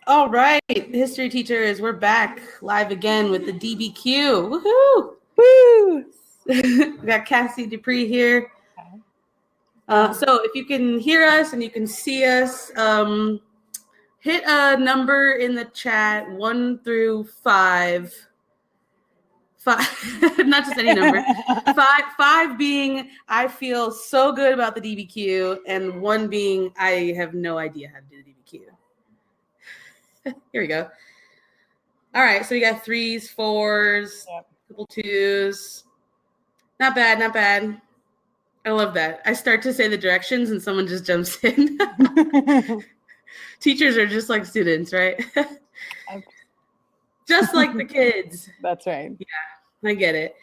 All right, history teachers, we're back live again with the DBQ. Woohoo! Woo! We got Cassie Dupree here. So if you can hear us and you can see us, hit a number in the chat, 1 through 5. 5, not just any number. 5 being I feel so good about the DBQ, and 1 being I have no idea how to do the DBQ. Here we go. All right, so we got 3s, 4s, a couple 2s. Not bad, not bad. I love that. I start to say the directions and someone just jumps in. Teachers are just like students, right? Just like the kids. That's right. Yeah, I get it.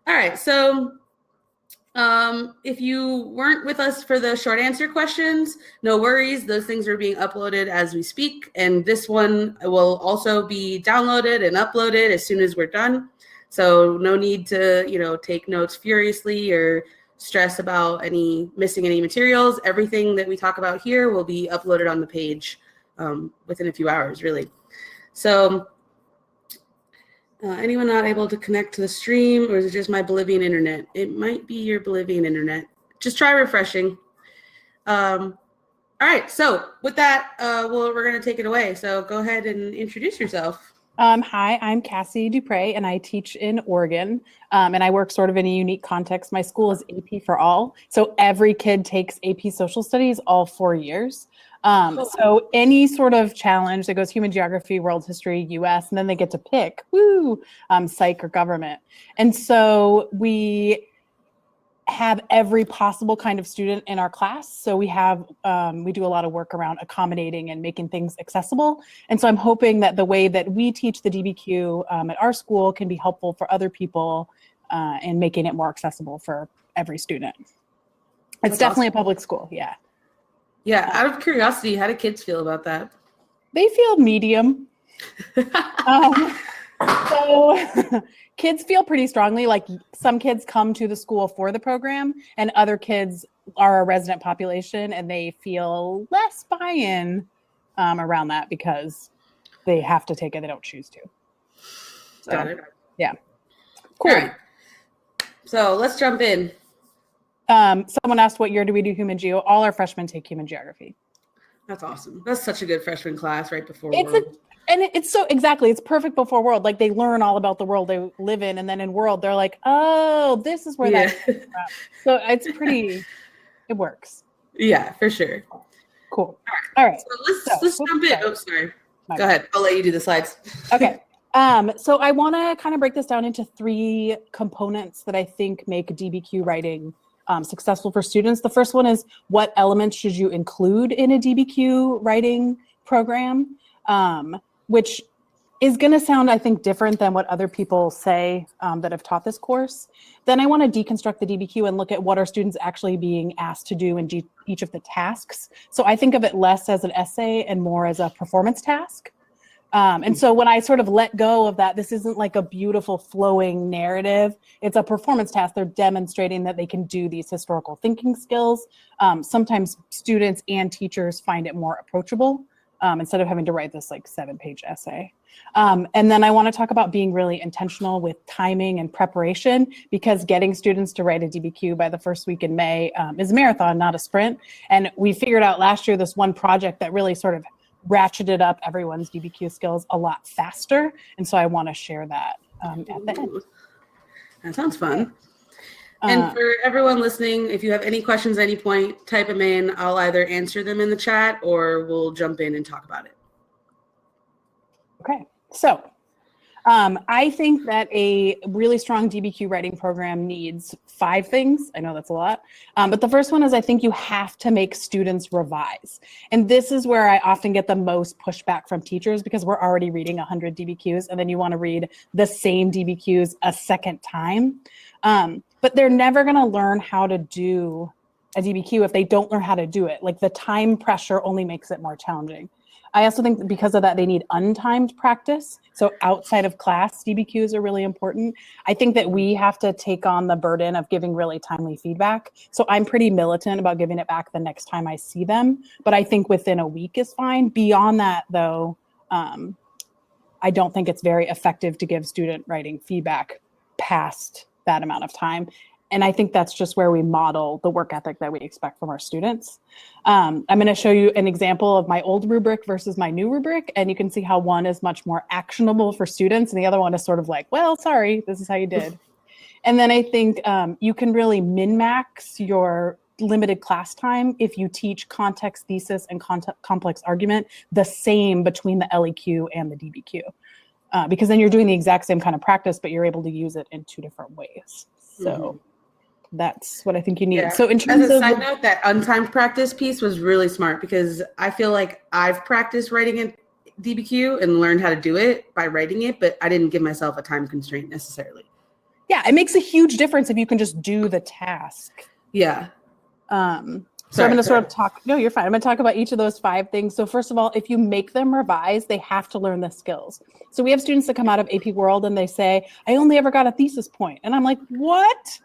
All right, so if you weren't with us for the short answer questions, no worries. Those things are being uploaded as we speak. And this one will also be downloaded and uploaded as soon as we're done. So no need to, take notes furiously or stress about missing any materials. Everything that we talk about here will be uploaded on the page within a few hours, really. So anyone not able to connect to the stream, or is it just my Bolivian internet? It might be your Bolivian internet. Just try refreshing. All right, so with that, we're going to take it away. So go ahead and introduce yourself. Hi, I'm Cassie Dupree, and I teach in Oregon, and I work sort of in a unique context. My school is AP for all, so every kid takes AP Social Studies all 4 years. So any sort of challenge that goes human geography, world history, US, and then they get to pick, psych or government. And so we have every possible kind of student in our class. So we do a lot of work around accommodating and making things accessible. And so I'm hoping that the way that we teach the DBQ at our school can be helpful for other people in making it more accessible for every student. It's definitely awesome. A public school, yeah. Yeah, out of curiosity, how do kids feel about that? They feel medium. So kids feel pretty strongly. Like some kids come to the school for the program, and other kids are a resident population, and they feel less buy-in around that because they have to take it. They don't choose to. So, got it. Yeah. Cool. All right. So let's jump in. Someone asked, what year do we do human geo? All our freshmen take human geography. That's awesome. That's such a good freshman class right before world. It's perfect before world. Like they learn all about the world they live in, and then in world they're like, oh, this is where that is from. So it's pretty, it works. Yeah, for sure. Cool. All right. So let's jump in. Oh, sorry. Go ahead. I'll let you do the slides. Okay. So I want to kind of break this down into 3 components that I think make DBQ writing successful for students. The first one is, what elements should you include in a DBQ writing program, which is going to sound, I think, different than what other people say that have taught this course. Then I want to deconstruct the DBQ and look at what are students actually being asked to do in each of the tasks. So I think of it less as an essay and more as a performance task. And so when I sort of let go of that, this isn't like a beautiful flowing narrative. It's a performance task. They're demonstrating that they can do these historical thinking skills. Sometimes students and teachers find it more approachable instead of having to write this like 7-page essay. And then I want to talk about being really intentional with timing and preparation, because getting students to write a DBQ by the first week in May is a marathon, not a sprint. And we figured out last year this one project that really sort of ratcheted up everyone's DBQ skills a lot faster. And so I want to share that at the end. That sounds fun. And for everyone listening, if you have any questions at any point, type them in. I'll either answer them in the chat or we'll jump in and talk about it. Okay, so I think that a really strong DBQ writing program needs 5 things. I know that's a lot, but the first one is I think you have to make students revise. And this is where I often get the most pushback from teachers, because we're already reading 100 DBQs and then you want to read the same DBQs a second time. But they're never going to learn how to do a DBQ if they don't learn how to do it. Like the time pressure only makes it more challenging. I also think that because of that, they need untimed practice. So outside of class, DBQs are really important. I think that we have to take on the burden of giving really timely feedback. So I'm pretty militant about giving it back the next time I see them, but I think within a week is fine. Beyond that, though, I don't think it's very effective to give student writing feedback past that amount of time. And I think that's just where we model the work ethic that we expect from our students. I'm going to show you an example of my old rubric versus my new rubric. And you can see how one is much more actionable for students. And the other one is sort of like, well, sorry, this is how you did. And then I think you can really min-max your limited class time if you teach context, thesis, and complex argument the same between the LEQ and the DBQ. Because then you're doing the exact same kind of practice, but you're able to use it in two different ways. So that's what I think you need. Yeah. So in terms As a of side note, that untimed practice piece was really smart because I feel like I've practiced writing in DBQ and learned how to do it by writing it, but I didn't give myself a time constraint necessarily. Yeah, it makes a huge difference if you can just do the task. Yeah. So I'm going to sort of talk, no, you're fine. I'm going to talk about each of those 5 things. So first of all, if you make them revise, they have to learn the skills. So we have students that come out of AP World and they say, I only ever got a thesis point. And I'm like, what?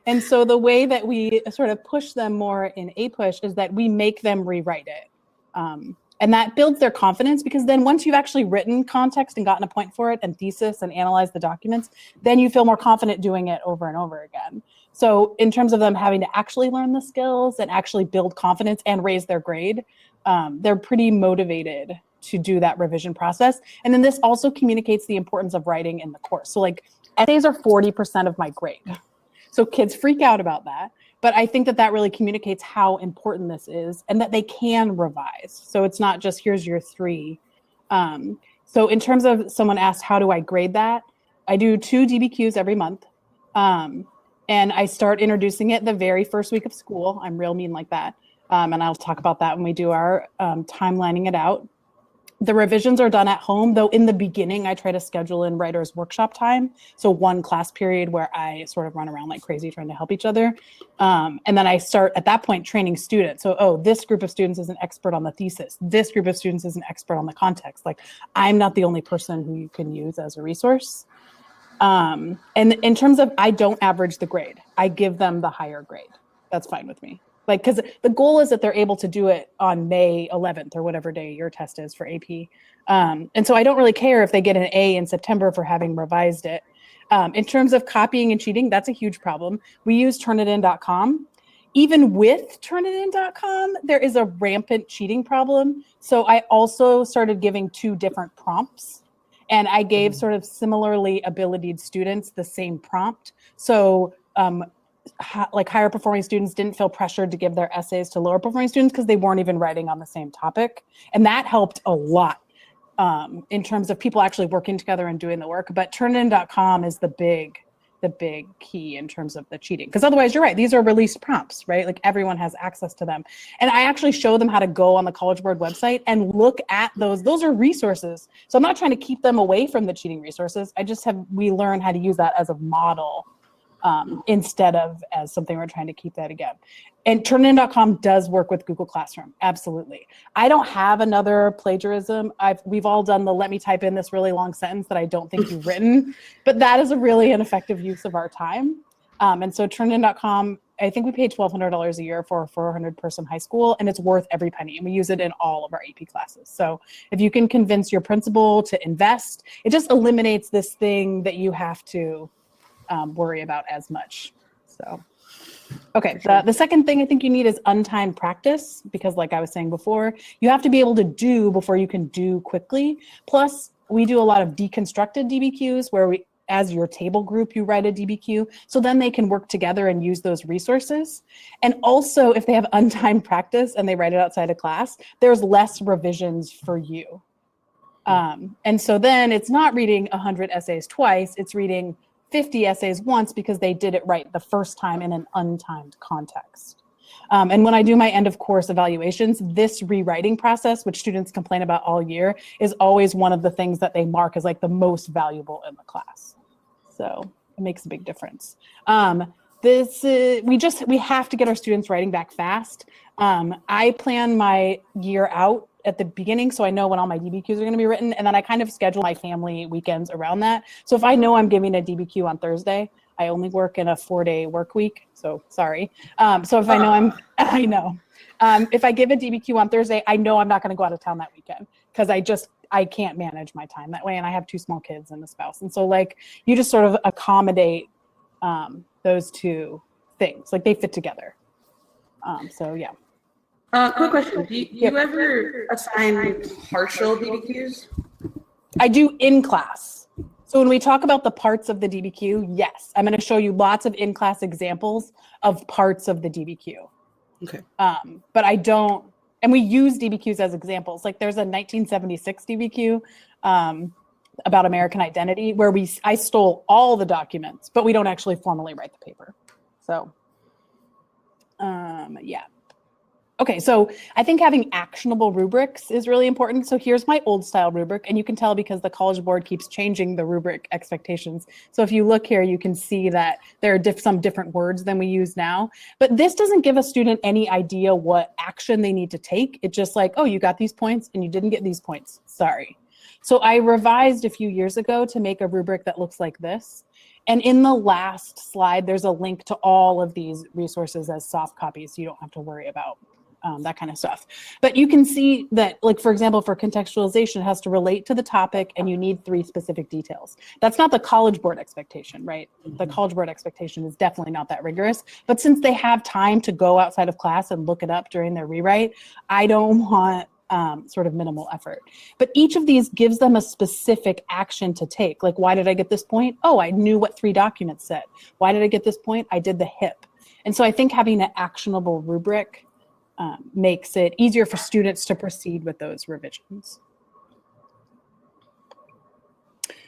And so the way that we sort of push them more in APUSH is that we make them rewrite it. And that builds their confidence because then once you've actually written context and gotten a point for it and thesis and analyzed the documents, then you feel more confident doing it over and over again. So in terms of them having to actually learn the skills and actually build confidence and raise their grade, they're pretty motivated to do that revision process. And then this also communicates the importance of writing in the course. So like essays are 40% of my grade. So kids freak out about that. But I think that that really communicates how important this is and that they can revise. So it's not just here's your 3. So in terms of someone asked, how do I grade that? I do 2 DBQs every month. And I start introducing it the very first week of school. I'm real mean like that. And I'll talk about that when we do our timelining it out. The revisions are done at home, though in the beginning, I try to schedule in writer's workshop time. So 1 class period where I sort of run around like crazy trying to help each other. And then I start at that point training students. So, oh, this group of students is an expert on the thesis. This group of students is an expert on the context. Like I'm not the only person who you can use as a resource. And in terms of, I don't average the grade. I give them the higher grade. That's fine with me. Like, because the goal is that they're able to do it on May 11th or whatever day your test is for AP. And so I don't really care if they get an A in September for having revised it. In terms of copying and cheating, that's a huge problem. We use turnitin.com. Even with turnitin.com, there is a rampant cheating problem. So I also started giving 2 different prompts. And I gave sort of similarly abilitied students the same prompt. So like higher performing students didn't feel pressured to give their essays to lower performing students because they weren't even writing on the same topic. And that helped a lot in terms of people actually working together and doing the work. But turnitin.com is the big key in terms of the cheating. Because otherwise, you're right, these are released prompts, right? Like everyone has access to them. And I actually show them how to go on the College Board website and look at those. Those are resources. So I'm not trying to keep them away from the cheating resources. We learn how to use that as a model instead of as something we're trying to keep that again. And turnitin.com does work with Google Classroom. Absolutely. I don't have another plagiarism. We've all done the let me type in this really long sentence that I don't think you've written, but that is a really ineffective use of our time. And so turnitin.com, I think we pay $1,200 a year for a 400-person high school, and it's worth every penny. And we use it in all of our AP classes. So if you can convince your principal to invest, it just eliminates this thing that you have to worry about as much. So, okay. The second thing I think you need is untimed practice, because like I was saying before, you have to be able to do before you can do quickly. Plus, we do a lot of deconstructed DBQs where as your table group, you write a DBQ. So then they can work together and use those resources. And also, if they have untimed practice and they write it outside of class, there's less revisions for you. And so then it's not reading 100 essays twice, it's reading 50 essays once because they did it right the first time in an untimed context. And when I do my end of course evaluations, this rewriting process, which students complain about all year, is always one of the things that they mark as like the most valuable in the class. So it makes a big difference. We have to get our students writing back fast. I plan my year out at the beginning, so I know when all my DBQs are going to be written, and then I kind of schedule my family weekends around that. So if I know I'm giving a DBQ on Thursday, I only work in a 4-day work week, so sorry. So if I know If I give a DBQ on Thursday, I know I'm not going to go out of town that weekend because I can't manage my time that way. And I have 2 small kids and a spouse. And so like, you just sort of accommodate those 2 things, like they fit together. So yeah. Quick question. Do you ever assign partial DBQs? I do in class. So when we talk about the parts of the DBQ, yes, I'm going to show you lots of in-class examples of parts of the DBQ. Okay. But I don't, and we use DBQs as examples. Like there's a 1976 DBQ about American identity where I stole all the documents, but we don't actually formally write the paper. So, yeah. Okay, so I think having actionable rubrics is really important. So here's my old style rubric, and you can tell because the College Board keeps changing the rubric expectations. So if you look here, you can see that there are some different words than we use now. But this doesn't give a student any idea what action they need to take. It's just like, oh, you got these points and you didn't get these points. Sorry. So I revised a few years ago to make a rubric that looks like this. And in the last slide, there's a link to all of these resources as soft copies, so you don't have to worry about that kind of stuff. But you can see that, like, for example, for contextualization, it has to relate to the topic and you need 3 specific details. That's not the College Board expectation, right? The College Board expectation is definitely not that rigorous. But since they have time to go outside of class and look it up during their rewrite, I don't want sort of minimal effort. But each of these gives them a specific action to take. Like, why did I get this point? Oh, I knew what 3 documents said. Why did I get this point? I did the HIP. And so I think having an actionable rubric makes it easier for students to proceed with those revisions.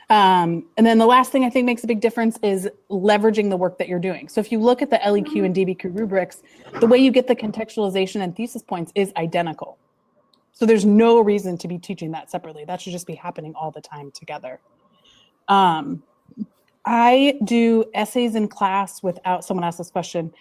And then the last thing I think makes a big difference is leveraging the work that you're doing. So if you look at the LEQ and DBQ rubrics, the way you get the contextualization and thesis points is identical. So there's no reason to be teaching that separately. That should just be happening all the time together. I do essays in class without, someone asked this question,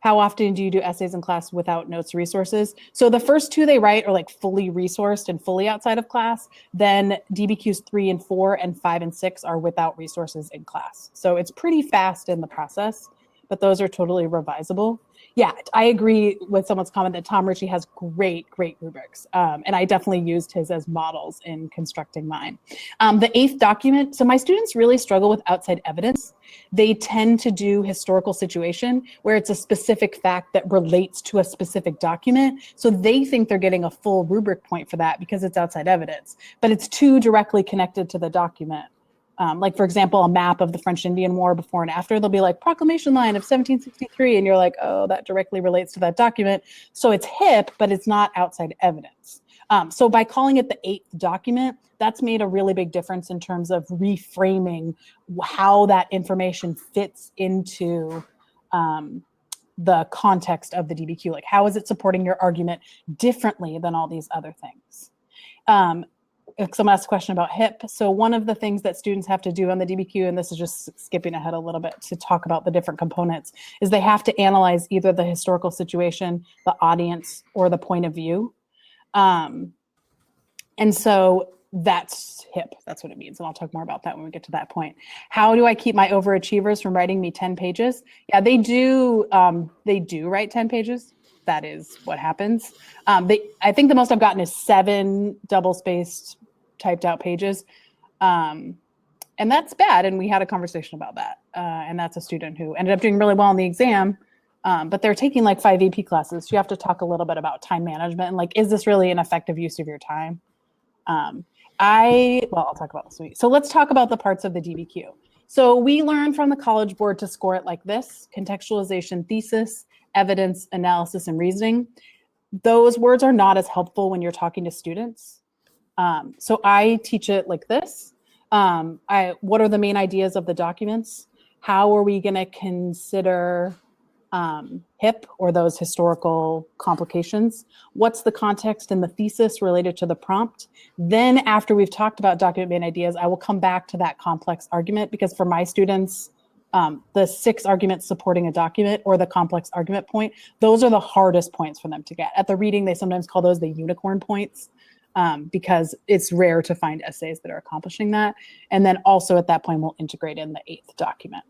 how often do you do essays in class without notes resources? So the first 2 they write are like fully resourced and fully outside of class. Then DBQs 3 and 4 and 5 and 6 are without resources in class. So it's pretty fast in the process, but those are totally revisable. Yeah, I agree with someone's comment that Tom Ritchie has great rubrics. And I definitely used his as models in constructing mine. The 8th document, so my students really struggle with outside evidence. They tend to do historical situation where it's a specific fact that relates to a specific document. So they think they're getting a full rubric point for that because it's outside evidence, but it's too directly connected to the document. Like, for example, a map of the French Indian War before and after, they'll be like, proclamation line of 1763. And you're like, oh, that directly relates to that document. So it's HIP, but it's not outside evidence. So by calling it the 8th document, that's made a really big difference in terms of reframing how that information fits into the context of the DBQ. Like, how is it supporting your argument differently than all these other things? Someone asked a question about HIP. So one of the things that students have to do on the DBQ, and this is just skipping ahead a little bit to talk about the different components, is they have to analyze either the historical situation, the audience, or the point of view. And so that's HIP. That's what it means. And I'll talk more about that when we get to that point. How do I keep my overachievers from writing me 10 pages? Yeah, they do write 10 pages. That is what happens. I think the most I've gotten is 7 double-spaced typed out pages. And that's bad. And we had a conversation about that. And that's a student who ended up doing really well in the exam, but they're taking like 5 AP classes. So you have to talk a little bit about time management and like, is this really an effective use of your time? I'll talk about this week. So let's talk about the parts of the DBQ. So we learned from the College Board to score it like this: contextualization, thesis, evidence, analysis, and reasoning. Those words are not as helpful when you're talking to students. So I teach it like this. What are the main ideas of the documents? How are we going to consider HIP or those historical complications? What's the context in the thesis related to the prompt? Then after we've talked about document main ideas, I will come back to that complex argument, because for my students, the 6 arguments supporting a document or the complex argument point, those are the hardest points for them to get. At the reading, they sometimes call those the unicorn points, because it's rare to find essays that are accomplishing that. And then also at that point, we'll integrate in the 8th document.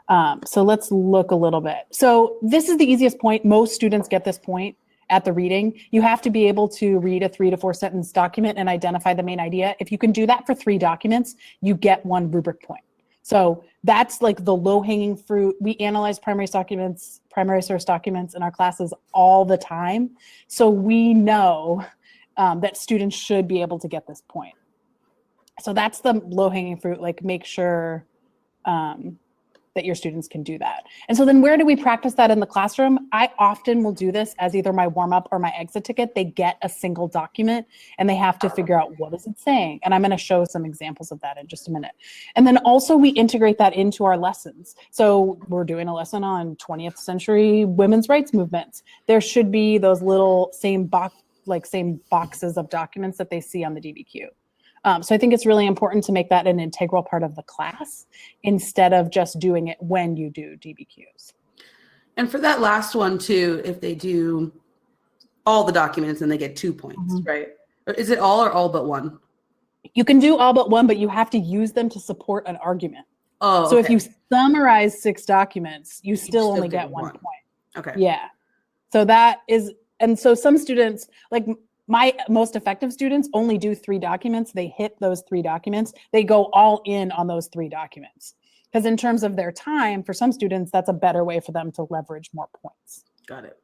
So let's look a little bit. So this is the easiest point. Most students get this point at the reading. You have to be able to read a 3 to 4 sentence document and identify the main idea. If you can do that for 3 documents, you get 1 rubric point. So that's like the low-hanging fruit. We analyze primary source documents in our classes all the time. So we know that students should be able to get this point. So that's the low-hanging fruit, like make sure that your students can do that. And so then where do we practice that in the classroom? I often will do this as either my warm-up or my exit ticket. They get a single document and they have to figure out what is it saying. And I'm going to show some examples of that in just a minute. And then also we integrate that into our lessons. So we're doing a lesson on 20th century women's rights movements. There should be those little same boxes of documents that they see on the DBQ. So I think it's really important to make that an integral part of the class instead of just doing it when you do DBQs. And for that last one too, if they do all the documents, then they get 2 points, right? Or is it all or all but one? You can do all but one, but you have to use them to support an argument. Oh, so if you summarize 6 documents, you still only get 1 point. Okay. Yeah. So that is, and so some students, like my most effective students, only do 3 documents. They hit those 3 documents. They go all in on those 3 documents. Because in terms of their time, for some students, that's a better way for them to leverage more points. Got it.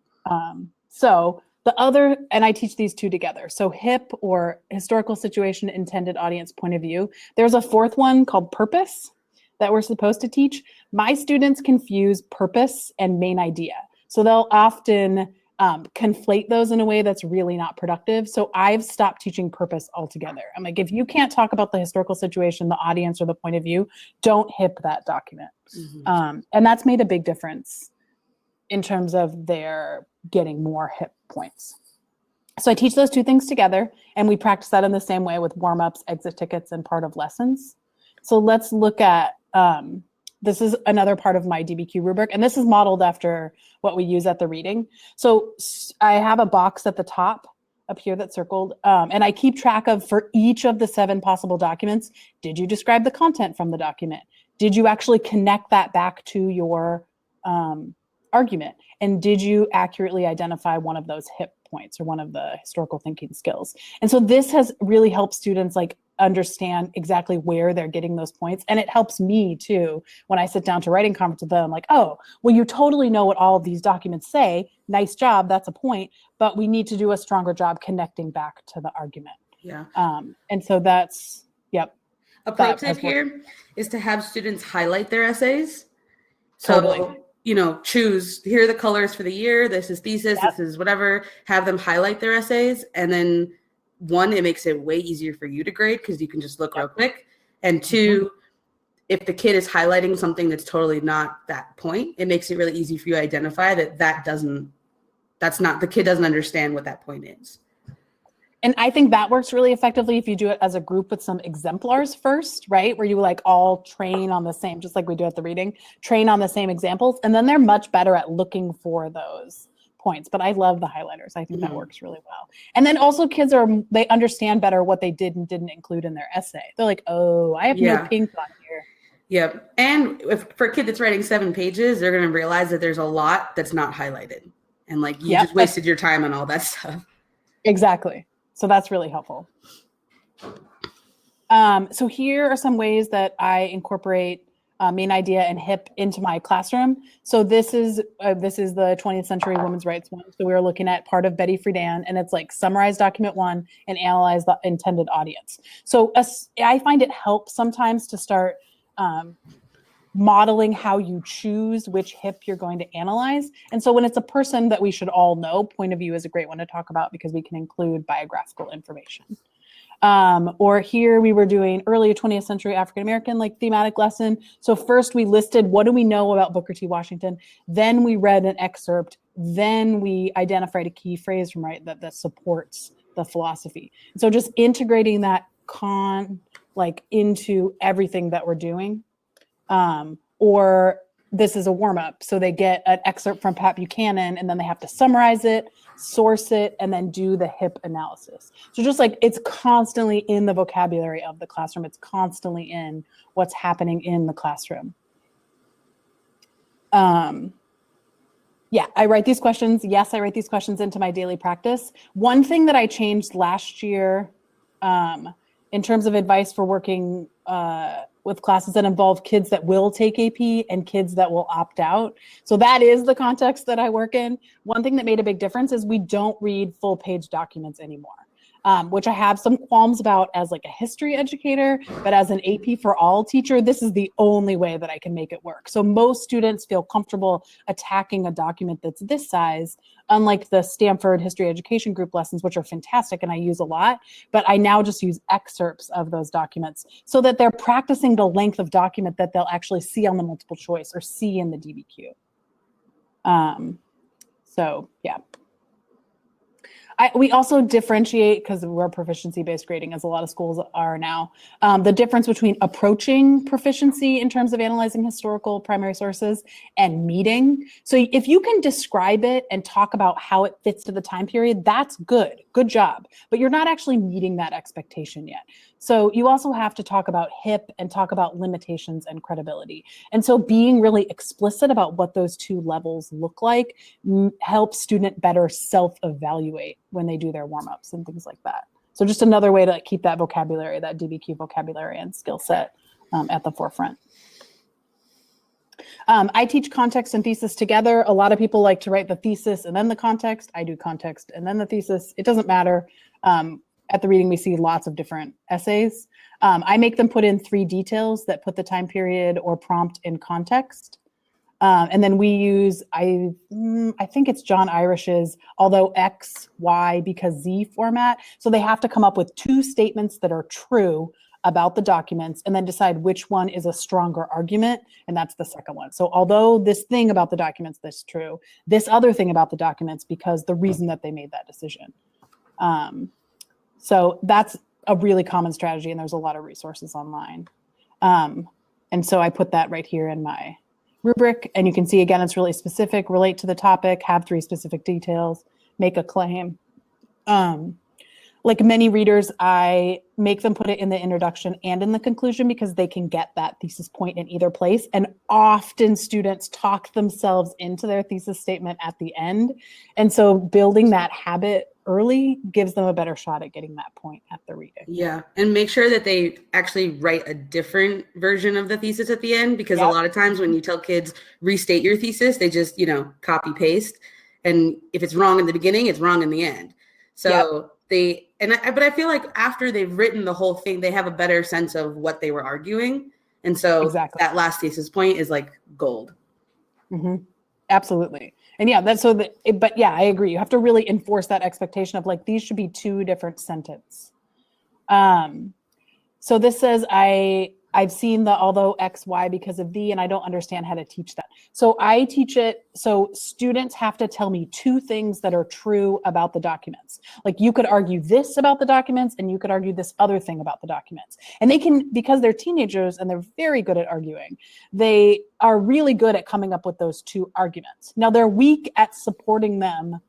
So the other, and I teach these 2 together. So HIP, or historical situation, intended audience, point of view. There's a 4th one called purpose that we're supposed to teach. My students confuse purpose and main idea. So they'll often conflate those in a way that's really not productive. So I've stopped teaching purpose altogether. I'm like, if you can't talk about the historical situation, the audience, or the point of view, don't HIP that document. And that's made a big difference in terms of their getting more HIP points. So I teach those 2 things together, and we practice that in the same way with warm-ups, exit tickets, and part of lessons. So let's look at, this is another part of my DBQ rubric, and this is modeled after what we use at the reading. So I have a box at the top up here that's circled, and I keep track of, for each of the 7 possible documents, did you describe the content from the document? Did you actually connect that back to your argument? And did you accurately identify one of those HIP points or one of the historical thinking skills? And so this has really helped students like understand exactly where they're getting those points. And it helps me too, when I sit down to writing conference with them, I'm like, oh, well, you totally know what all of these documents say. Nice job, that's a point, but we need to do a stronger job connecting back to the argument. Yeah. And so that's, yep. A pro tip here is to have students highlight their essays. So, Totally. You know, choose, here are the colors for the year. This is thesis, Yep. This is whatever. Have them highlight their essays. And then 1, it makes it way easier for you to grade because you can just look real quick. And 2, if the kid is highlighting something that's totally not that point, it makes it really easy for you to identify that the kid doesn't understand what that point is. And I think that works really effectively if you do it as a group with some exemplars first, right? Where you like all train on the same, just like we do at the reading, train on the same examples. And then they're much better at looking for those points. But I love the highlighters. I think that works really well. And then also kids they understand better what they did and didn't include in their essay. They're like, oh, I have no pink on here. Yep. And for a kid that's writing 7 pages, they're going to realize that there's a lot that's not highlighted. And like, you just wasted your time on all that stuff. Exactly. So that's really helpful. So here are some ways that I incorporate main idea and HIP into my classroom. So this is the 20th century women's rights one. So we were looking at part of Betty Friedan, and it's like summarize document 1 and analyze the intended audience. So I find it helps sometimes to start modeling how you choose which HIP you're going to analyze. And so when it's a person that we should all know, point of view is a great one to talk about because we can include biographical information. Or here we were doing early 20th century African-American like thematic lesson. So first we listed what do we know about Booker T. Washington. Then we read an excerpt. Then we identified a key phrase from that supports the philosophy. So just integrating that into everything that we're doing. Or this is a warm-up. So they get an excerpt from Pat Buchanan and then they have to summarize it, source it, and then do the HIP analysis. So just like it's constantly in the vocabulary of the classroom. It's constantly in what's happening in the classroom. Yeah, I write these questions. Yes, I write these questions into my daily practice. One thing that I changed last year in terms of advice for working with classes that involve kids that will take AP and kids that will opt out. So that is the context that I work in. One thing that made a big difference is we don't read full page documents anymore. Which I have some qualms about as like a history educator, but as an AP for all teacher, this is the only way that I can make it work. So most students feel comfortable attacking a document that's this size, unlike the Stanford History Education Group lessons, which are fantastic and I use a lot, but I now just use excerpts of those documents so that they're practicing the length of document that they'll actually see on the multiple choice or see in the DBQ. So yeah. We also differentiate, because we're proficiency-based grading, as a lot of schools are now, the difference between approaching proficiency in terms of analyzing historical primary sources and meeting. So if you can describe it and talk about how it fits to the time period, that's good. Good job. But you're not actually meeting that expectation yet. So you also have to talk about HIP and talk about limitations and credibility. And so being really explicit about what those two levels look like helps student better self-evaluate when they do their warm-ups and things like that. So just another way to keep that vocabulary, that DBQ vocabulary and skill set at the forefront. I teach context and thesis together. A lot of people like to write the thesis and then the context. I do context and then the thesis. It doesn't matter. At the reading, we see lots of different essays. I make them put in 3 details that put the time period or prompt in context. And then we use, I think it's John Irish's, although X, Y, because Z format. So they have to come up with 2 statements that are true about the documents and then decide which one is a stronger argument. And that's the second one. So although this thing about the documents is true, this other thing about the documents because the reason that they made that decision. So that's a really common strategy, and there's a lot of resources online. And so I put that right here in my rubric, and you can see, again, it's really specific, relate to the topic, have 3 specific details, make a claim. Like many readers, I make them put it in the introduction and in the conclusion because they can get that thesis point in either place. And often students talk themselves into their thesis statement at the end. And so building that habit early gives them a better shot at getting that point at the reading. Yeah, and make sure that they actually write a different version of the thesis at the end, because a lot of times when you tell kids restate your thesis, they just, copy paste. And if it's wrong in the beginning, it's wrong in the end. So but I feel like after they've written the whole thing, they have a better sense of what they were arguing. And so that last thesis point is like gold. Mm-hmm. Absolutely. And yeah, that's but yeah, I agree. You have to really enforce that expectation of like, these should be 2 different sentences. So this says, I've seen the although X, Y because of the, and I don't understand how to teach that. So I teach it. So students have to tell me 2 things that are true about the documents. Like you could argue this about the documents and you could argue this other thing about the documents. And they can, because they're teenagers and they're very good at arguing, they are really good at coming up with those 2 arguments. Now they're weak at supporting them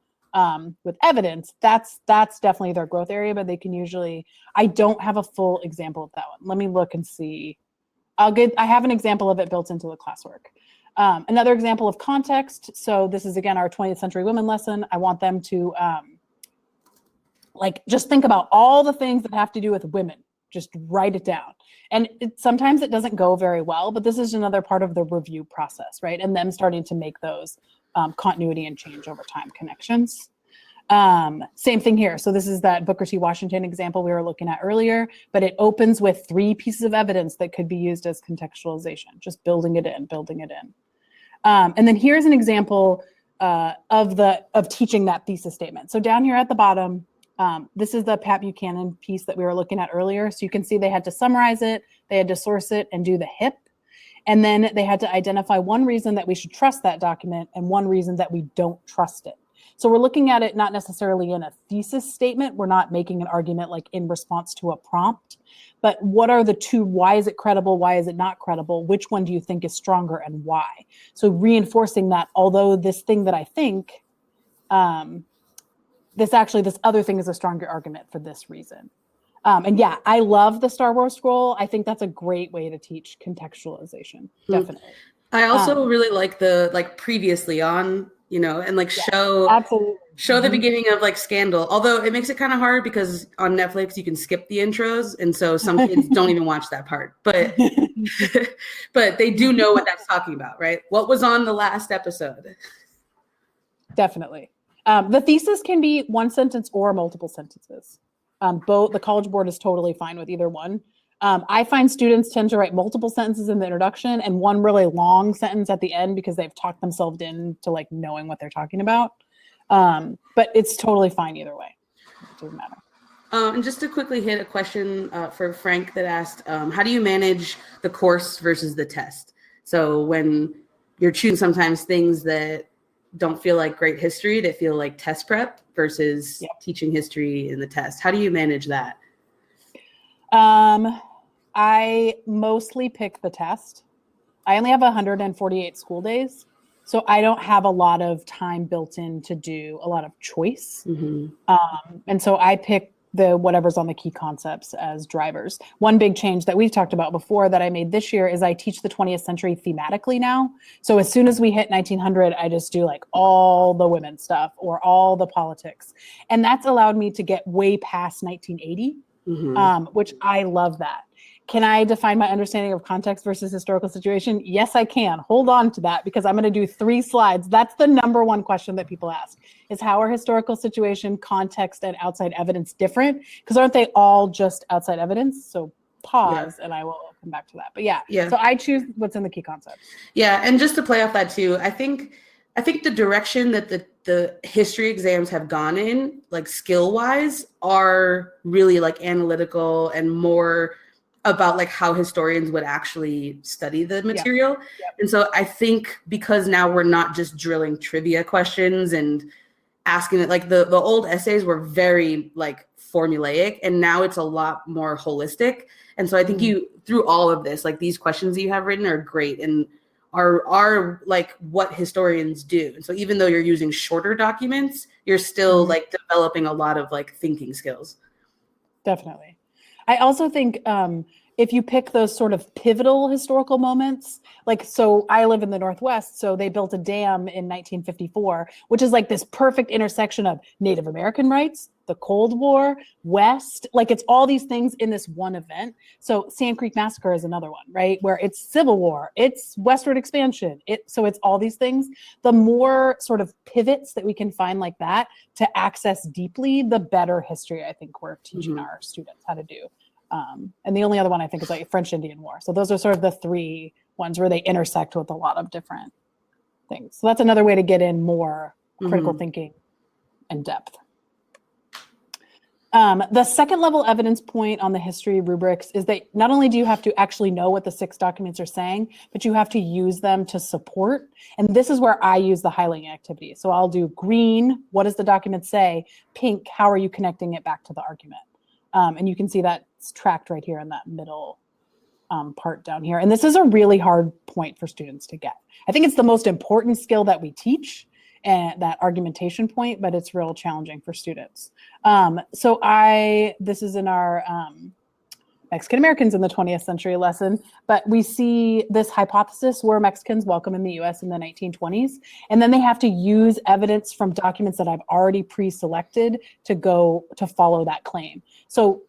with evidence. That's definitely their growth area, but they can usually, I don't have a full example of that one. Let me look and see. I have an example of it built into the classwork. Another example of context. So this is again, our 20th century women lesson. I want them to just think about all the things that have to do with women, just write it down. And sometimes it doesn't go very well, but this is another part of the review process, right? And them starting to make those continuity and change over time connections. Same thing here. So this is that Booker T. Washington example we were looking at earlier, but it opens with 3 pieces of evidence that could be used as contextualization, just building it in. And then here's an example of teaching that thesis statement. So down here at the bottom, this is the Pat Buchanan piece that we were looking at earlier. So you can see they had to summarize it, they had to source it and do the HIP. And then they had to identify 1 reason that we should trust that document and 1 reason that we don't trust it. So we're looking at it not necessarily in a thesis statement. We're not making an argument like in response to a prompt, but what are the 2, why is it credible? Why is it not credible? Which one do you think is stronger and why? So reinforcing that, although this thing that I think, this other thing is a stronger argument for this reason. And yeah, I love the Star Wars scroll. I think that's a great way to teach contextualization. Definitely. I also really like the like previously on, and like Absolutely. show the beginning of like Scandal. Although it makes it kind of hard because on Netflix you can skip the intros, and so some kids don't even watch that part. But but they do know what that's talking about, right? What was on the last episode? Definitely. The thesis can be one sentence or multiple sentences. Both the College Board is totally fine with either one. I find students tend to write multiple sentences in the introduction and one really long sentence at the end because they've talked themselves into like knowing what they're talking about. But it's totally fine either way. It doesn't matter. And just to quickly hit a question for Frank that asked, how do you manage the course versus the test? So when you're choosing sometimes things that don't feel like great history, that feel like test prep versus teaching history in the test. How do you manage that? I mostly pick the test. I only have 148 school days, so I don't have a lot of time built in to do a lot of choice. And so I pick the whatever's on the key concepts as drivers. One big change that we've talked about before that I made this year is I teach the 20th century thematically now. So as soon as we hit 1900, I just do like all the women's stuff or all the politics. And that's allowed me to get way past 1980, which I love that. Can I define my understanding of context versus historical situation? Yes, I can. Hold on to that because I'm going to do 3 slides. That's the number one question that people ask is how are historical situation, context, and outside evidence different? Because aren't they all just outside evidence? So pause and I will come back to that. But so I choose what's in the key concepts. Yeah, and just to play off that too, I think the direction that the history exams have gone in, like skill-wise, are really like analytical and more about like how historians would actually study the material. And so I think because now we're not just drilling trivia questions and asking it, like the old essays were very like formulaic and now it's a lot more holistic. And so I think you, through all of this, like these questions that you have written are great and are like what historians do. And so even though you're using shorter documents, you're still like developing a lot of like thinking skills. Definitely. I also think if you pick those sort of pivotal historical moments, like, so I live in the Northwest, so they built a dam in 1954, which is like this perfect intersection of Native American rights, the Cold War, West, like it's all these things in this one event. So Sand Creek Massacre is another one, right? Where it's Civil War, it's westward expansion. So it's all these things. The more sort of pivots that we can find like that to access deeply, the better history I think we're teaching our students how to do. And the only other one I think is like French-Indian War. So those are sort of the 3 ones where they intersect with a lot of different things. So that's another way to get in more critical thinking and depth. The second level evidence point on the history rubrics is that not only do you have to actually know what the 6 documents are saying, but you have to use them to support. And this is where I use the highlighting activity. So I'll do green, what does the document say? Pink, how are you connecting it back to the argument? And you can see that's tracked right here in that middle part down here. And this is a really hard point for students to get. I think it's the most important skill that we teach, and that argumentation point, but it's real challenging for students. This is in our Mexican Americans in the 20th century lesson, but we see this hypothesis were Mexicans welcome in the US in the 1920s, and then they have to use evidence from documents that I've already pre-selected to go to follow that claim. So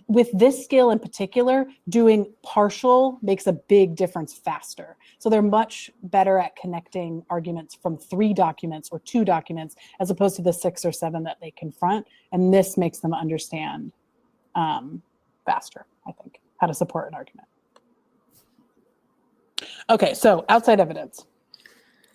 with this skill in particular, doing partial makes a big difference faster. So they're much better at connecting arguments from 3 documents or 2 documents, as opposed to the 6 or 7 that they confront. And this makes them understand faster, I think, how to support an argument. Okay, so outside evidence.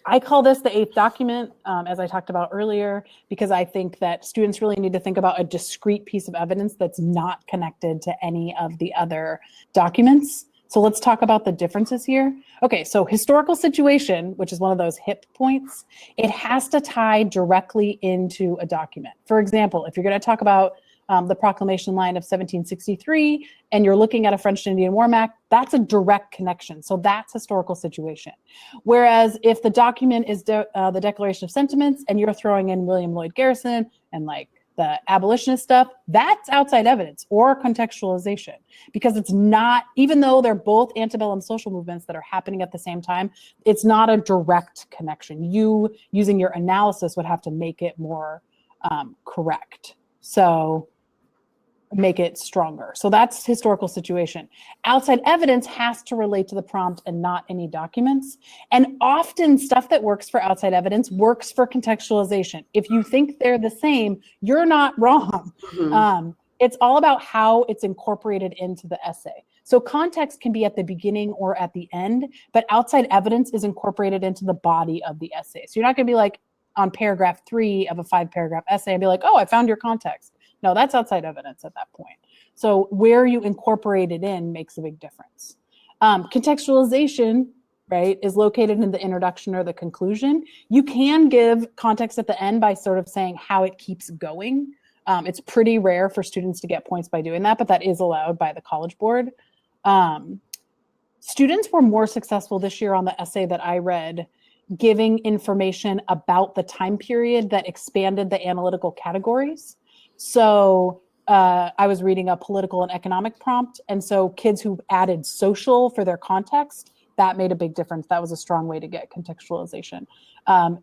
I call this the 8th document, as I talked about earlier, because I think that students really need to think about a discrete piece of evidence that's not connected to any of the other documents. So let's talk about the differences here. Okay, so historical situation, which is one of those hip points, it has to tie directly into a document. For example, if you're going to talk about the proclamation line of 1763, and you're looking at a French-Indian War map, that's a direct connection. So that's historical situation. Whereas if the document is the Declaration of Sentiments, and you're throwing in William Lloyd Garrison and like the abolitionist stuff, that's outside evidence or contextualization, because it's not, even though they're both antebellum social movements that are happening at the same time, it's not a direct connection. You using your analysis would have to make it more correct. So make it stronger. So that's historical situation. Outside evidence has to relate to the prompt and not any documents. And often stuff that works for outside evidence works for contextualization. If you think they're the same, you're not wrong. Mhm. It's all about how it's incorporated into the essay. So context can be at the beginning or at the end, but outside evidence is incorporated into the body of the essay. So you're not going to be like on paragraph 3 of a 5-paragraph essay and be like, oh, I found your context. No, that's outside evidence at that point. So where you incorporate it in makes a big difference. Contextualization, right, is located in the introduction or the conclusion. You can give context at the end by sort of saying how it keeps going. It's pretty rare for students to get points by doing that, but that is allowed by the College Board. Students were more successful this year on the essay that I read, giving information about the time period that expanded the analytical categories. So I was reading a political and economic prompt. And so kids who added social for their context, that made a big difference. That was a strong way to get contextualization.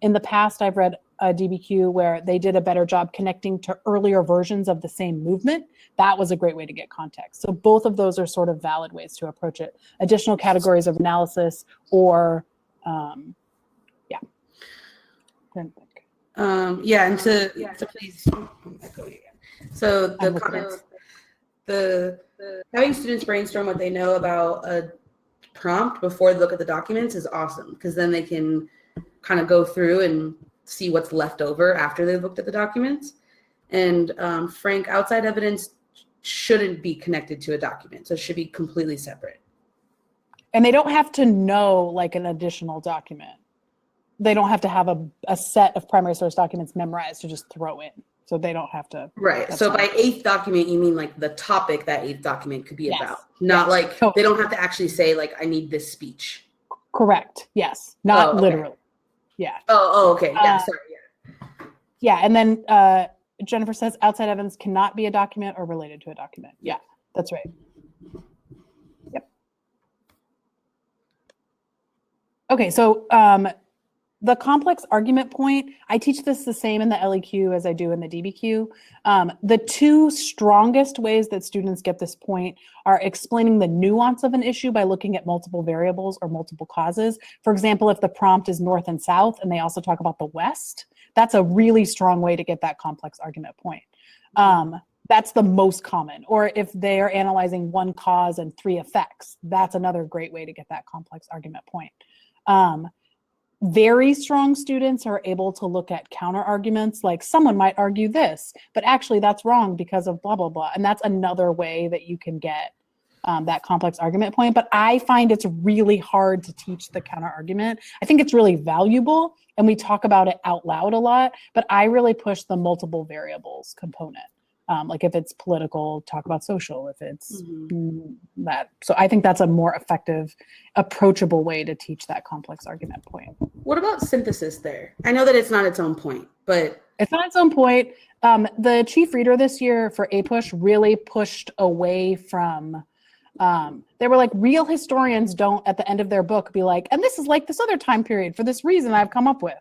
In the past, I've read a DBQ where they did a better job connecting to earlier versions of the same movement. That was a great way to get context. So both of those are sort of valid ways to approach it. Additional categories of analysis or, yeah. And to please echo again. So the having students brainstorm what they know about a prompt before they look at the documents is awesome, because then they can kind of go through and see what's left over after they've looked at the documents. And Frank, outside evidence shouldn't be connected to a document, so it should be completely separate. And they don't have to know like an additional document. They don't have to have a set of primary source documents memorized to just throw in. So they don't have to. Right. So by 8th document, you mean like the topic that 8th document could be about, not like they don't have to actually say like, I need this speech. Correct. Yes. Not literally. Yeah. Okay. Yeah. Sorry. Yeah. Yeah. And then Jennifer says outside evidence cannot be a document or related to a document. Yeah, that's right. Yep. Okay. So the complex argument point, I teach this the same in the LEQ as I do in the DBQ. The two strongest ways that students get this point are explaining the nuance of an issue by looking at multiple variables or multiple causes. For example, if the prompt is north and south and they also talk about the west, that's a really strong way to get that complex argument point. That's the most common. Or if they're analyzing one cause and 3 effects, that's another great way to get that complex argument point. Very strong students are able to look at counter arguments, like someone might argue this, but actually that's wrong because of blah, blah, blah. And that's another way that you can get that complex argument point. But I find it's really hard to teach the counter argument. I think it's really valuable and we talk about it out loud a lot, but I really push the multiple variables component. Like if it's political, talk about social, if it's that. So I think that's a more effective, approachable way to teach that complex argument point. What about synthesis there? I know that it's not its own point, but. It's not its own point. The chief reader this year for APUSH really pushed away from, they were like, real historians don't at the end of their book be like, and this is like this other time period for this reason I've come up with.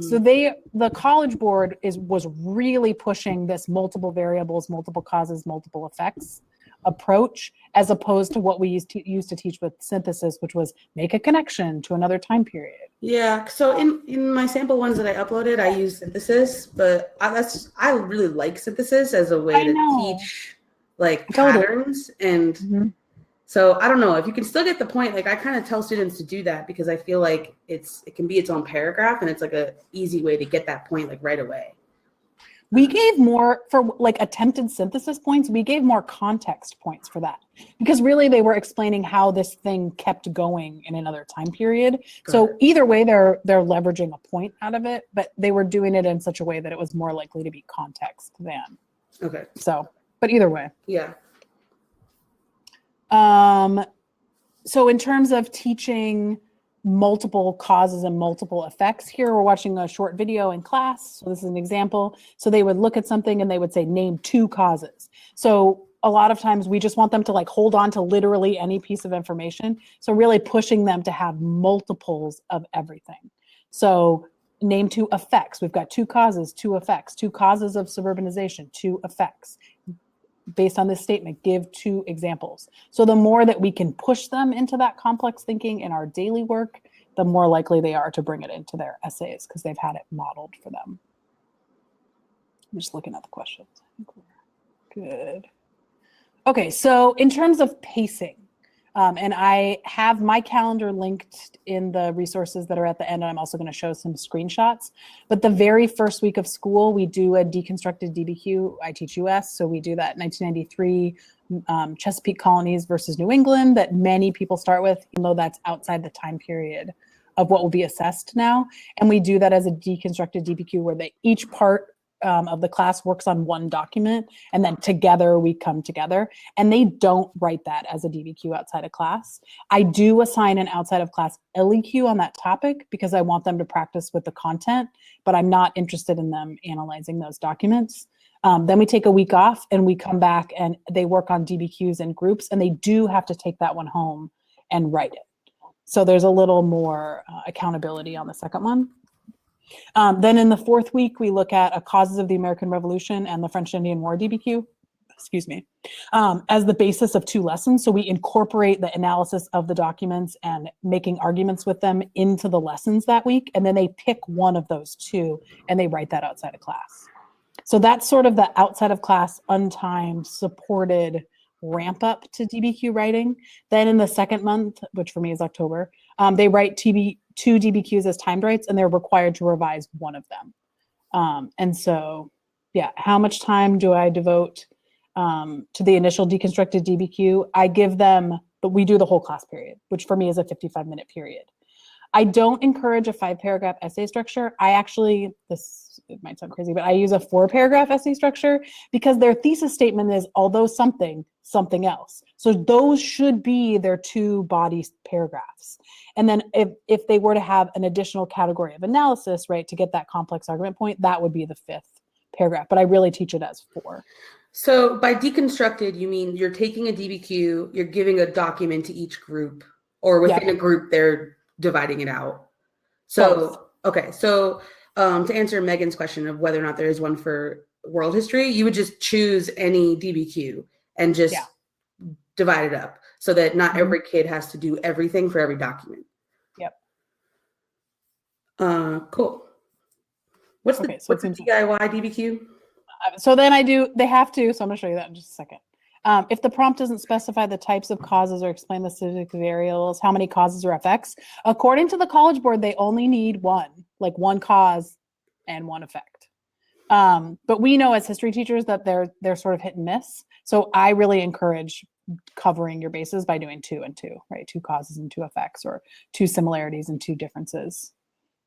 So the College Board was really pushing this multiple variables, multiple causes, multiple effects approach, as opposed to what we used to teach with synthesis, which was make a connection to another time period. Yeah, so in my sample ones that I uploaded, I use synthesis, but I really like synthesis as a way to teach like patterns and so I don't know if you can still get the point. Like I kind of tell students to do that because I feel like it can be its own paragraph and it's like a easy way to get that point like right away. We gave more for like attempted synthesis points. We gave more context points for that because really they were explaining how this thing kept going in another time period. So either way, they're leveraging a point out of it, but they were doing it in such a way that it was more likely to be context than. Okay. So, but either way. Yeah. So in terms of teaching multiple causes and multiple effects. Here we're watching a short video in class. So this is an example. So they would look at something and they would say, name 2 causes. So a lot of times we just want them to like hold on to literally any piece of information. So really pushing them to have multiples of everything. So name 2 effects. We've got 2 causes, 2 effects, 2 causes of suburbanization, 2 effects. Based on this statement, give 2 examples. So the more that we can push them into that complex thinking in our daily work, the more likely they are to bring it into their essays because they've had it modeled for them. I'm just looking at the questions. I think we're good. Okay, so in terms of pacing, and I have my calendar linked in the resources that are at the end, and I'm also going to show some screenshots. But the very first week of school, we do a deconstructed DBQ. I teach US, so we do that 1993 Chesapeake colonies versus New England that many people start with, even though that's outside the time period of what will be assessed now. And we do that as a deconstructed DBQ where each part of the class works on one document, and then together we come together, and they don't write that as a DBQ outside of class. I do assign an outside of class LEQ on that topic because I want them to practice with the content, but I'm not interested in them analyzing those documents. Then we take a week off and we come back and they work on DBQs in groups, and they do have to take that one home and write it. So there's a little more accountability on the second one. Then in the 4th week, we look at causes of the American Revolution and the French Indian War DBQ, as the basis of 2 lessons. So we incorporate the analysis of the documents and making arguments with them into the lessons that week. And then they pick one of those 2 and they write that outside of class. So that's sort of the outside of class, untimed, supported ramp up to DBQ writing. Then in the 2nd month, which for me is October, they write 2 DBQs as timed writes, and they're required to revise one of them. And so, yeah, how much time do I devote to the initial deconstructed DBQ? I give them, but we do the whole class period, which for me is a 55-minute period. I don't encourage a 5-paragraph essay structure. I actually, it might sound crazy, but I use a 4-paragraph essay structure because their thesis statement is, although something, something else. So those should be their 2 body paragraphs. And then if they were to have an additional category of analysis, right, to get that complex argument point, that would be the 5th paragraph. But I really teach it as 4. So by deconstructed, you mean you're taking a DBQ, you're giving a document to each group, or within a group, they're dividing it out. So, both. Okay. So to answer Megan's question of whether or not there is one for world history, you would just choose any DBQ and just divide it up so that not every kid has to do everything for every document. Yep. Cool. What's the DIY DBQ? So then they have to, so I'm gonna show you that in just a second. If the prompt doesn't specify the types of causes or explain the specific variables, how many causes or effects, according to the College Board, they only need one cause and 1 effect. But we know as history teachers that they're sort of hit and miss. So I really encourage covering your bases by doing 2 and 2, right? 2 causes and 2 effects, or 2 similarities and 2 differences.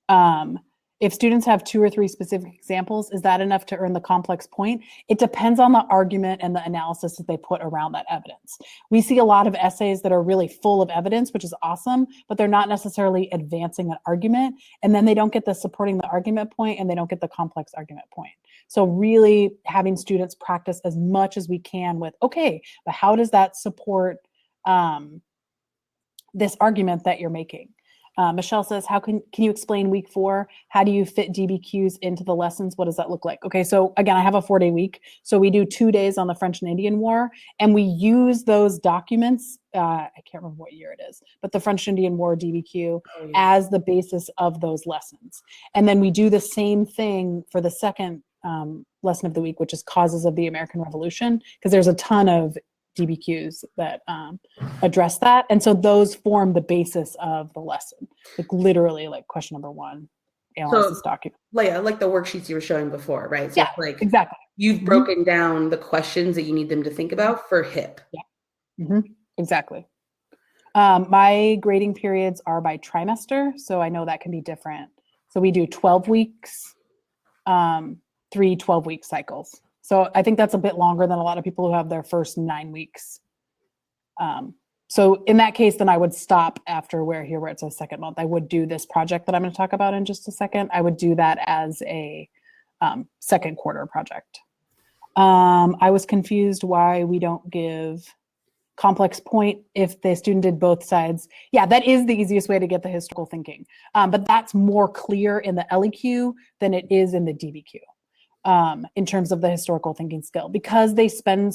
If students have 2 or 3 specific examples, is that enough to earn the complex point? It depends on the argument and the analysis that they put around that evidence. We see a lot of essays that are really full of evidence, which is awesome, but they're not necessarily advancing an argument. And then they don't get the supporting the argument point, and they don't get the complex argument point. So really having students practice as much as we can with, okay, but how does that support this argument that you're making? Michelle says, can you explain week 4? How do you fit DBQs into the lessons? What does that look like? Okay, so again, I have a 4-day week. So we do 2 days on the French and Indian War, and we use those documents, I can't remember what year it is, but the French and Indian War DBQ as the basis of those lessons. And then we do the same thing for the second lesson of the week, which is causes of the American Revolution, because there's a ton of DBQs that address that. And so those form the basis of the lesson. Like literally like question number 1, analyze this document. Like the worksheets you were showing before, right? So yeah, like exactly. You've broken down the questions that you need them to think about for HIP. Yeah, exactly. My grading periods are by trimester. So I know that can be different. So we do 12 weeks, 3 12-week cycles. So I think that's a bit longer than a lot of people who have their first 9 weeks. So in that case, then I would stop after where it says second month. I would do this project that I'm going to talk about in just a second. I would do that as a second quarter project. I was confused why we don't give complex point if the student did both sides. Yeah, that is the easiest way to get the historical thinking. But that's more clear in the LEQ than it is in the DBQ in terms of the historical thinking skill, because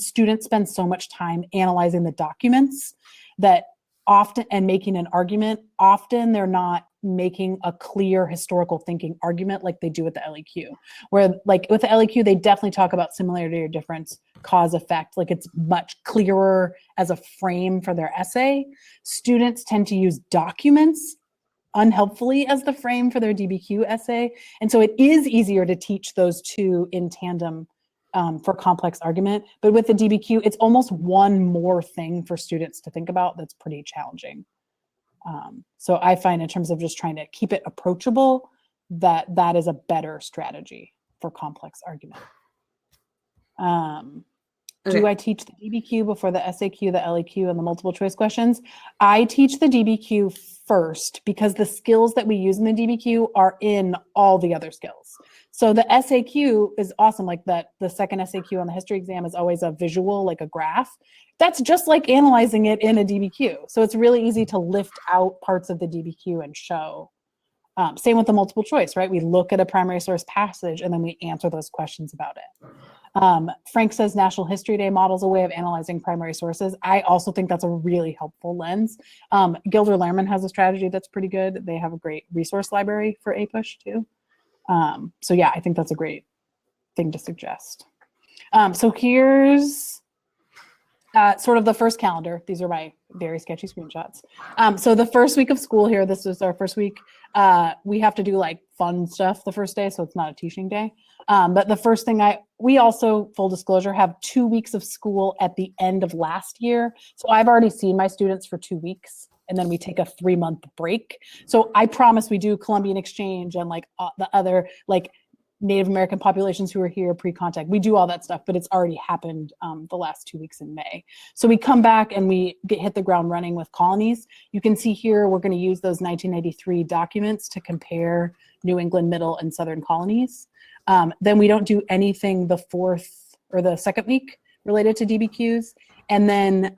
students spend so much time analyzing the documents that often, and making an argument, often they're not making a clear historical thinking argument like they do with the LEQ. Where like with the LEQ, they definitely talk about similarity or difference, cause effect, like it's much clearer as a frame for their essay. Students tend to use documents unhelpfully as the frame for their DBQ essay. And so it is easier to teach those two in tandem for complex argument. But with the DBQ, it's almost one more thing for students to think about that's pretty challenging. So I find in terms of just trying to keep it approachable, that is a better strategy for complex argument. Okay. Do I teach the DBQ before the SAQ, the LEQ, and the multiple choice questions? I teach the DBQ first because the skills that we use in the DBQ are in all the other skills. So the SAQ is awesome, like that. The second SAQ on the history exam is always a visual, like a graph. That's just like analyzing it in a DBQ. So it's really easy to lift out parts of the DBQ and show. Same with the multiple choice, right? We look at a primary source passage and then we answer those questions about it. Frank says National History Day models a way of analyzing primary sources. I also think that's a really helpful lens. Gilder Lehrman has a strategy that's pretty good. They have a great resource library for APUSH too. So yeah, I think that's a great thing to suggest. So here's sort of the first calendar. These are my very sketchy screenshots. So the first week of school here, this is our first week. We have to do like fun stuff the first day, so it's not a teaching day. But the first thing we also, full disclosure, have 2 weeks of school at the end of last year. So I've already seen my students for 2 weeks, and then we take a 3-month break. So I promise we do Columbian Exchange and like the other like Native American populations who are here pre-contact. We do all that stuff, but it's already happened the last 2 weeks in May. So we come back and we hit the ground running with colonies. You can see here, we're going to use those 1993 documents to compare New England, Middle, and Southern colonies. Then we don't do anything the fourth or the second week related to DBQs. And then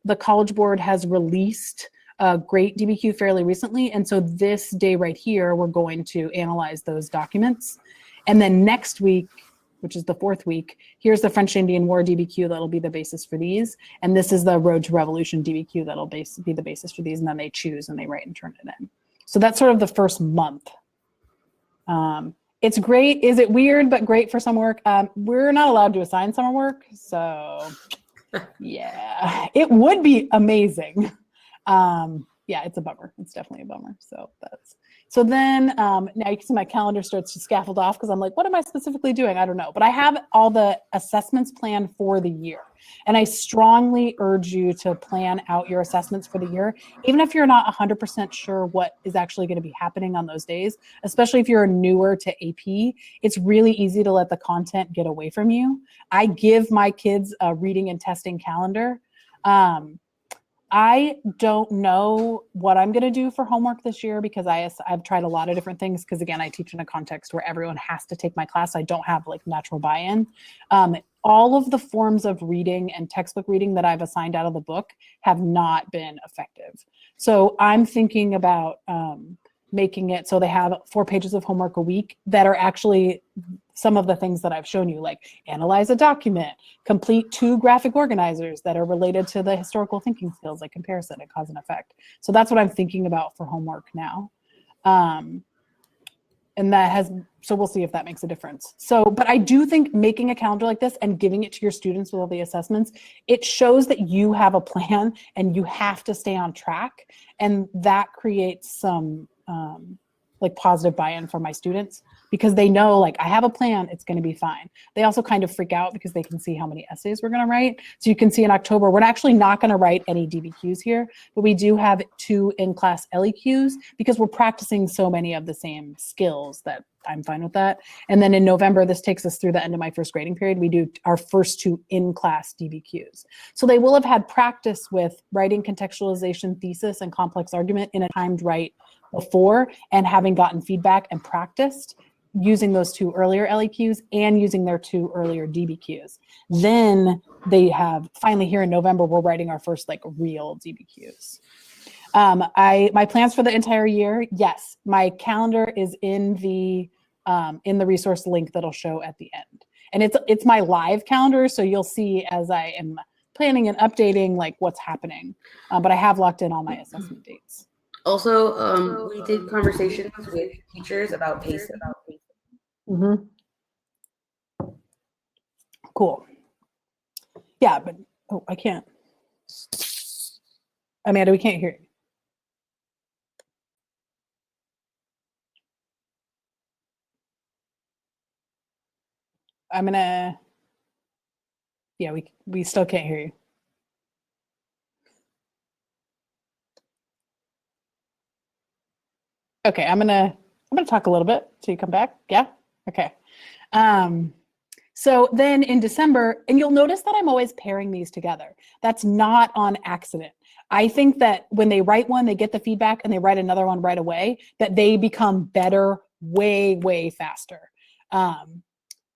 the College Board has released a great DBQ fairly recently. And so this day right here, we're going to analyze those documents. And then next week, which is the fourth week, here's the French-Indian War DBQ that'll be the basis for these. And this is the Road to Revolution DBQ that'll be the basis for these. And then they choose and they write and turn it in. So that's sort of the first month. It's great. Is it weird, but great for some work? We're not allowed to assign summer work. So yeah, it would be amazing. Yeah, it's a bummer. It's definitely a bummer. So then now you can see my calendar starts to scaffold off because I'm like, what am I specifically doing? I don't know. But I have all the assessments planned for the year. And I strongly urge you to plan out your assessments for the year, even if you're not 100% sure what is actually going to be happening on those days, especially if you're newer to AP. It's really easy to let the content get away from you. I give my kids a reading and testing calendar. I don't know what I'm going to do for homework this year because I've tried a lot of different things because, again, I teach in a context where everyone has to take my class. I don't have like natural buy-in. All of the forms of reading and textbook reading that I've assigned out of the book have not been effective. So I'm thinking about making it so they have 4 pages of homework a week that are actually some of the things that I've shown you, like analyze a document, complete 2 graphic organizers that are related to the historical thinking skills like comparison and cause and effect. So that's what I'm thinking about for homework now. And so we'll see if that makes a difference. So, but I do think making a calendar like this and giving it to your students with all the assessments, it shows that you have a plan and you have to stay on track. And that creates some like positive buy-in for my students. because they know, like, I have a plan, it's going to be fine. They also kind of freak out because they can see how many essays we're going to write. So you can see in October, we're actually not going to write any DBQs here, but we do have 2 in-class LEQs because we're practicing so many of the same skills that I'm fine with that. And then in November, this takes us through the end of my first grading period. We do our first 2 in-class DBQs. So they will have had practice with writing contextualization, thesis, and complex argument in a timed write before, and having gotten feedback and practiced using those 2 earlier LEQs and using their 2 earlier DBQs. Then they have, finally here in November, we're writing our first like real DBQs. My plans for the entire year, yes, my calendar is in the resource link that'll show at the end. And it's my live calendar, so you'll see as I am planning and updating like what's happening. But I have locked in all my assessment dates. Also, we did conversations with teachers about pacing. Mm-hmm. Cool. Yeah, but I can't. Amanda, we can't hear you. I'm gonna, yeah, we still can't hear you. Okay, I'm gonna talk a little bit till you come back. Yeah, okay. So then in December, and you'll notice that I'm always pairing these together. That's not on accident. I think that when they write one, they get the feedback and they write another one right away, that they become better way, way faster.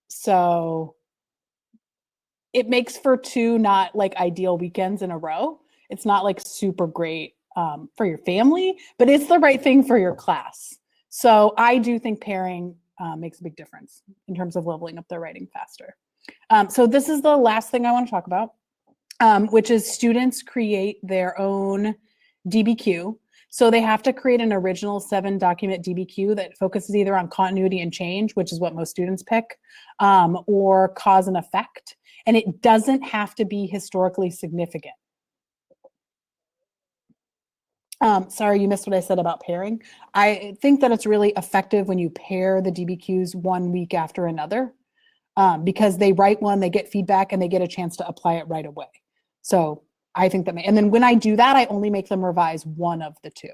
So it makes for 2 not like ideal weekends in a row. It's not like super great for your family, but it's the right thing for your class. So I do think pairing makes a big difference in terms of leveling up their writing faster. So this is the last thing I want to talk about, which is students create their own DBQ. So they have to create an original 7-document DBQ that focuses either on continuity and change, which is what most students pick, or cause and effect. And it doesn't have to be historically significant. Sorry, you missed what I said about pairing. I think that it's really effective when you pair the DBQs 1 week after another, because they write one, they get feedback, and they get a chance to apply it right away. So I think that, and then when I do that, I only make them revise one of the 2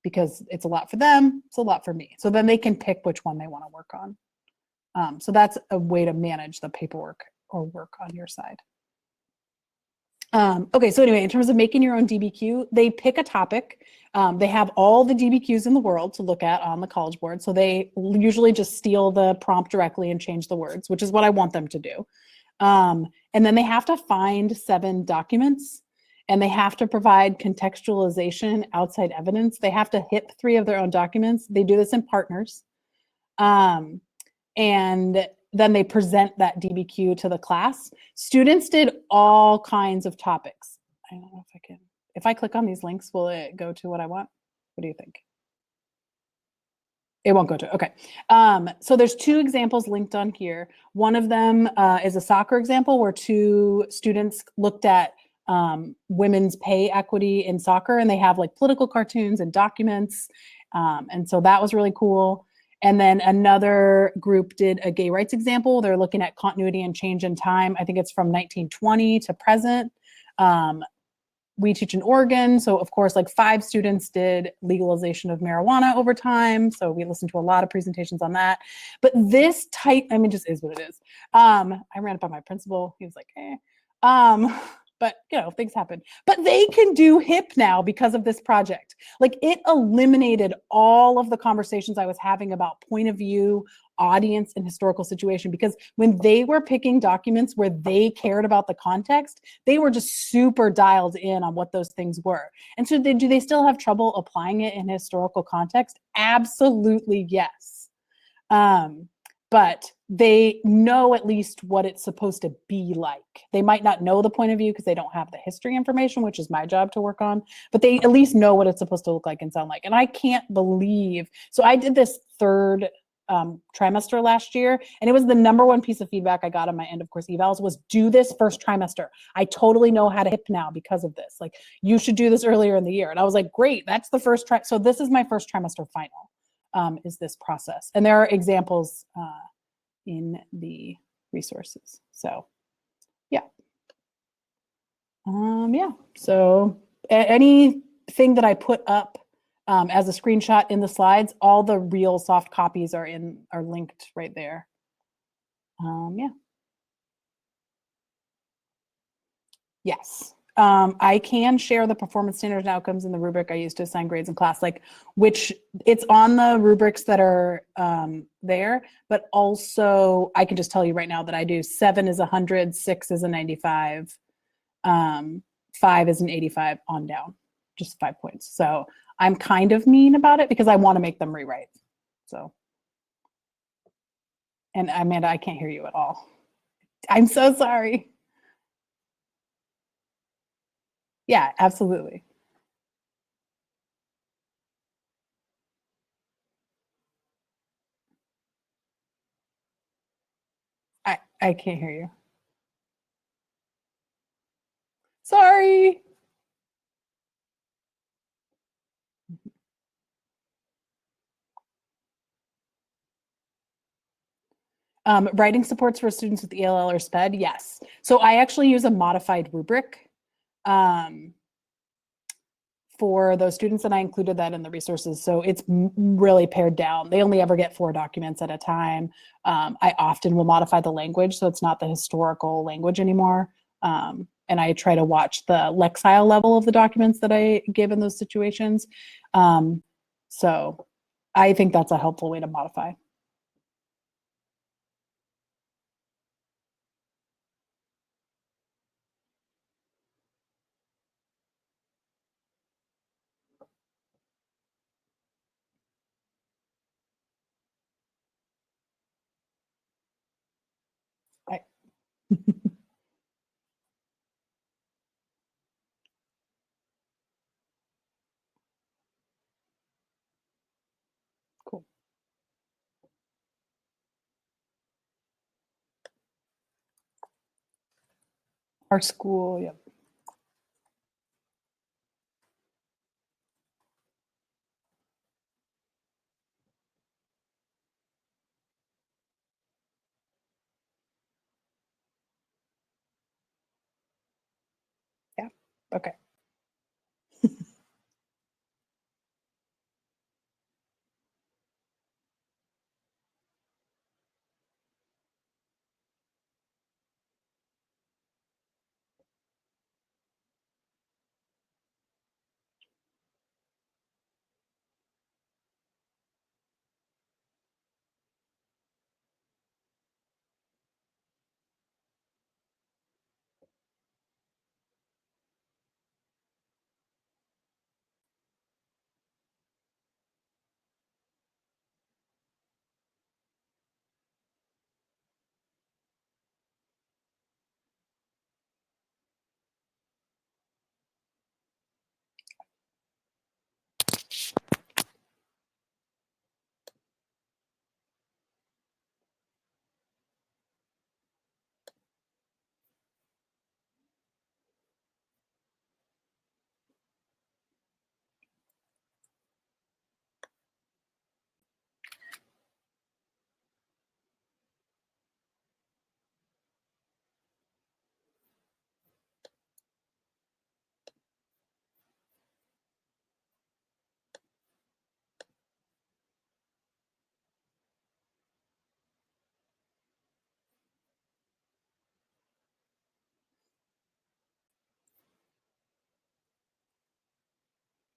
because it's a lot for them, it's a lot for me. So then they can pick which one they want to work on. So that's a way to manage the paperwork or work on your side. Okay, so anyway, in terms of making your own DBQ, they pick a topic. They have all the DBQs in the world to look at on the College Board. So they usually just steal the prompt directly and change the words, which is what I want them to do. And then they have to find 7 documents, and they have to provide contextualization, outside evidence. They have to hit 3 of their own documents. They do this in partners. And then they present that DBQ to the class. Students did all kinds of topics. I don't know if I click on these links, will it go to what I want? What do you think? It won't go to, okay. So there's 2 examples linked on here. One of them is a soccer example where 2 students looked at women's pay equity in soccer, and they have like political cartoons and documents. And so that was really cool. And then another group did a gay rights example. They're looking at continuity and change in time. I think it's from 1920 to present. We teach in Oregon. So of course, like 5 students did legalization of marijuana over time. So we listened to a lot of presentations on that. But this type, I mean, just is what it is. I ran it by my principal. He was like, but you know, things happen. But they can do HIP now because of this project. Like, it eliminated all of the conversations I was having about point of view, audience, and historical situation, because when they were picking documents where they cared about the context, they were just super dialed in on what those things were. And so do they still have trouble applying it in historical context? Absolutely, yes. But they know at least what it's supposed to be like. They might not know the point of view because they don't have the history information, which is my job to work on, but they at least know what it's supposed to look like and sound like. And I can't believe, so I did this 3rd trimester last year, and it was the #1 piece of feedback I got on my end of course evals was, do this first trimester. I totally know how to HIP now because of this. Like, you should do this earlier in the year. And I was like, great, that's the first so this is my first trimester final. is this process. And there are examples in the resources. So yeah. Yeah, so anything that I put up as a screenshot in the slides, all the real soft copies are linked right there. Yeah. Yes. I can share the performance standards and outcomes in the rubric I use to assign grades in class, like which it's on the rubrics that are there, but also I can just tell you right now that I do 7 is 100, 6 is a 95, 5 is an 85 on down, just 5 points. So I'm kind of mean about it because I want to make them rewrite. So, and Amanda, I can't hear you at all. I'm so sorry. Yeah, absolutely. I can't hear you. Sorry. Writing supports for students with ELL or SPED, yes. So I actually use a modified rubric for those students, and I included that in the resources. So it's really pared down. They only ever get 4 documents at a time. I often will modify the language, so it's not the historical language anymore. And I try to watch the lexile level of the documents that I give in those situations. So I think that's a helpful way to modify. Cool. Our school, yep. Yeah, okay.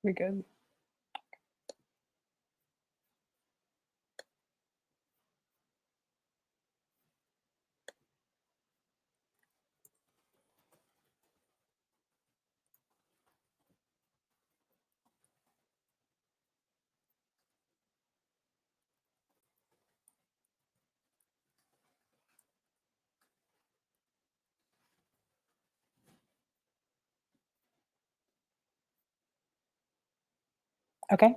We're good. Okay.